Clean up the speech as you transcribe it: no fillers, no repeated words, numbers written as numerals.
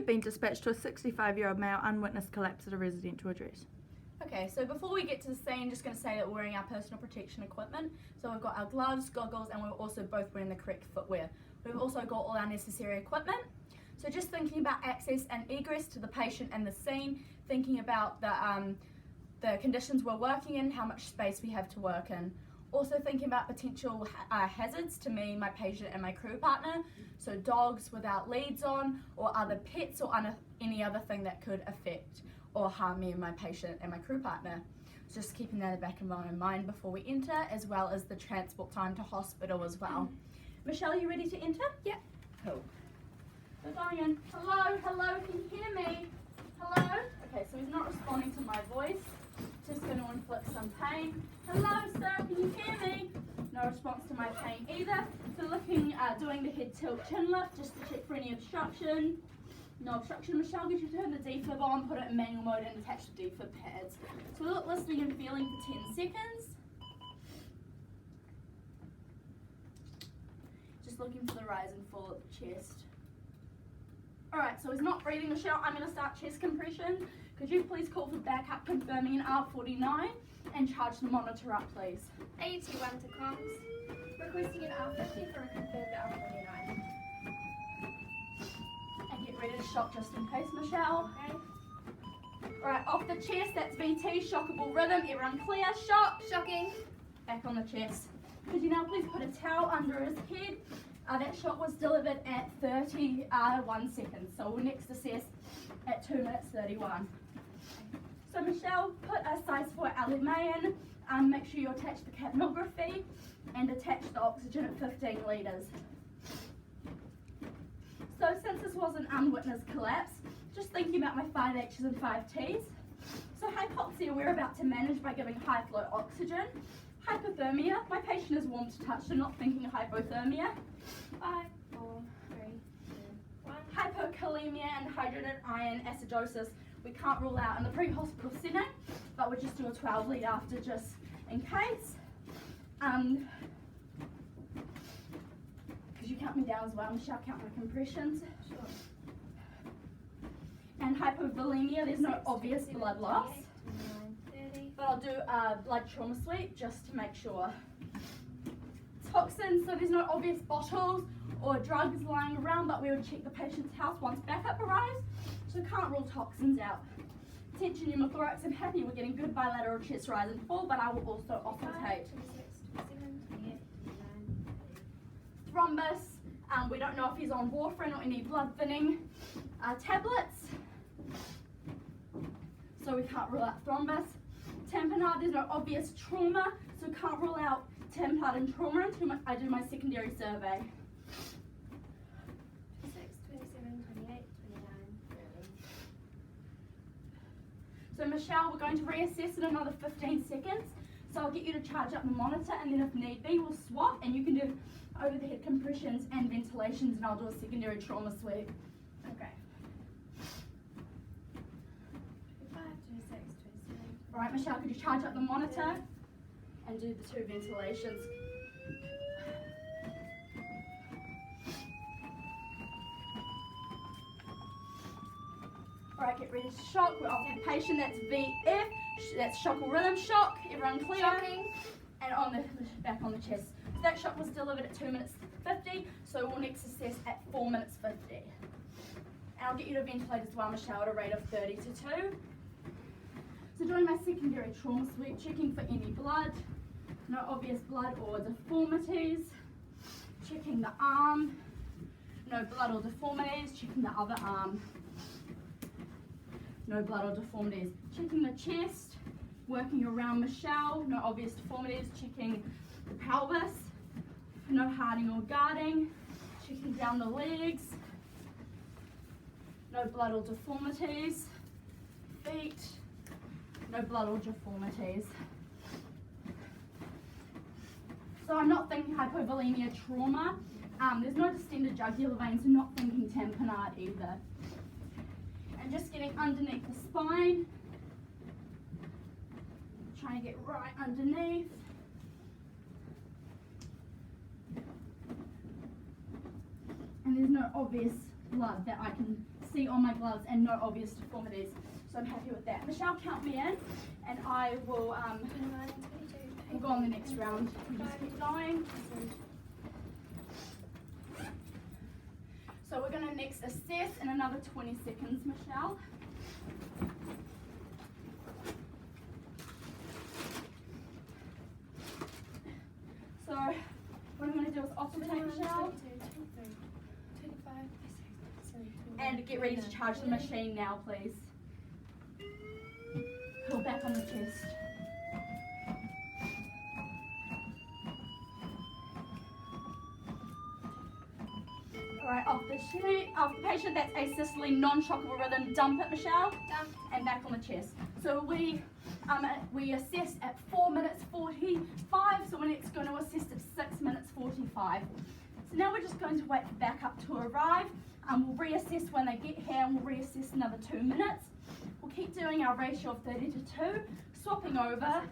You've been dispatched to a 65-year-old male unwitnessed collapse at a residential address. Okay, so before we get to the scene, just going to say that we're wearing our personal protection equipment. So we've got our gloves, goggles, and we're also both wearing the correct footwear. We've also got all our necessary equipment. So just thinking about access and egress to the patient and the scene, thinking about the conditions we're working in, how much space we have to work in. Also thinking about potential hazards to me, my patient and my crew partner. So dogs without leads on, or other pets, or any other thing that could affect or harm me and my patient and my crew partner. Just keeping that in the back of my mind before we enter, as well as the transport time to hospital as well. Michelle, you ready to enter? Yeah. Cool. So going in. Hello, hello, can you hear me? Hello? Okay, so he's not responding to my voice. Just going to inflict some pain. Hello, sir, can you hear me? No response to my pain either. So doing the head tilt chin lift just to check for any obstruction. No obstruction. Michelle, could you turn the defib on, put it in manual mode and attach the defib pads. So we'll look listening and feeling for 10 seconds. Just looking for the rise and fall of the chest. Alright, so he's not breathing, Michelle. I'm going to start chest compression. Could you please call for backup confirming an R49 and charge the monitor up, please. AT1 to comms. Requesting an R50 for a confirmed R49. And get ready to shock just in case, Michelle. Okay. Alright, off the chest, that's VT, shockable rhythm. Everyone clear, shock. Shocking. Back on the chest. Could you now please put a towel under his head? That shot was delivered at 31 seconds. So we'll next assess at 2 minutes 31. So Michelle, put a size 4 LMA in. Make sure you attach the capnography and attach the oxygen at 15 litres. So since this was an unwitnessed collapse, just thinking about my 5 H's and 5 T's. So hypoxia we're about to manage by giving high flow oxygen. Hypothermia, my patient is warm to touch, so not thinking hypothermia. 5, 4, 3, 2, 1. Hypokalemia and hydrogen ion acidosis, we can't rule out in the pre-hospital setting, but we'll just do a 12 lead after just in case. Could you count me down as well, Michelle? Count my compressions. Sure. And hypovolemia, there's no obvious blood loss. 29, 30. But I'll do a blood trauma sweep just to make sure. Toxins, so there's no obvious bottles or drugs lying around, but we would check the patient's house once backup arrives, so can't rule toxins out. Tension pneumothorax, I'm happy we're getting good bilateral chest rise and fall, but I will also auscultate. 26, 27, 28, 29, 30. Thrombus, we don't know if he's on warfarin or any blood thinning tablets, so we can't rule out thrombus. Tamponade, there's no obvious trauma, so can't rule out tamponade and trauma until I do my secondary survey. 26, 27, 28, 29, 30. So Michelle, we're going to reassess in another 15 seconds. So I'll get you to charge up the monitor, and then if need be, we'll swap and you can do overhead compressions and ventilations, and I'll do a secondary trauma sweep. Okay. 25, 26, 27. All right, Michelle, could you charge up the monitor and do the 2 ventilations? All right, get ready to shock. We're off the patient. That's VF. That's shock or rhythm shock. Everyone clear? Shocking. And on the back on the chest. So that shock was delivered at 2 minutes 50. So we'll next assess at 4 minutes 50. And I'll get you to ventilate as well, Michelle, at a rate of 30 to 2. So doing my secondary trauma sweep, checking for any blood, no obvious blood or deformities, checking the arm, no blood or deformities, checking the other arm, no blood or deformities, checking the chest, working around Michelle, no obvious deformities, checking the pelvis, no hardening or guarding, checking down the legs, no blood or deformities, feet, no blood or deformities. So I'm not thinking hypovolemia trauma. There's no distended jugular veins, so not thinking tamponade either. And just getting underneath the spine. Trying to get right underneath. And there's no obvious blood that I can see on my gloves and no obvious deformities. So I'm happy with that. Michelle, count me in, and I will 21, 22, we'll go on the next round. We just keep going. So we're going to next assess in another 20 seconds, Michelle. So what I'm going to do is oscillate, 21, Michelle, 22, 23, 25, 26, 27, and get ready to charge the machine now, please. Pull back on the chest. Alright, off the sheet, off the patient, that's asystole, non-shockable rhythm. Dump it, Michelle, Done. and back on the chest. So we assess at 4 minutes 45, so we're next going to assess at 6 minutes 45. So now we're just going to wait for backup to arrive. We'll reassess when they get here, and we'll reassess another 2 minutes. We'll keep doing our ratio of 30 to 2, swapping over.